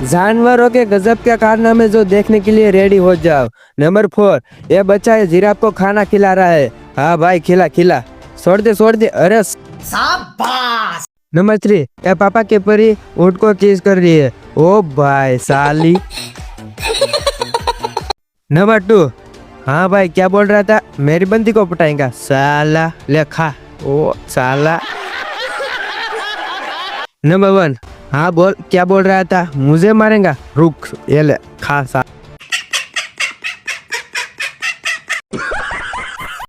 जानवरों के गजब के कारनामे जो देखने के लिए रेडी हो जाओ। नंबर 4, ये बच्चा है जिराफ को खाना खिला रहा है। हाँ भाई खिला खिला, छोड़ दे अरे शाबाश। नंबर 3, ये पापा के परी ऊँट को किस कर रही है। ओ भाई साली। नंबर 2, हाँ भाई क्या बोल रहा था, मेरी बंदी को पटाएगा साला, ले खा। ओ साला। नंबर 1, हाँ बोल क्या बोल रहा था, मुझे मारेगा, रुक ये ले खा सा।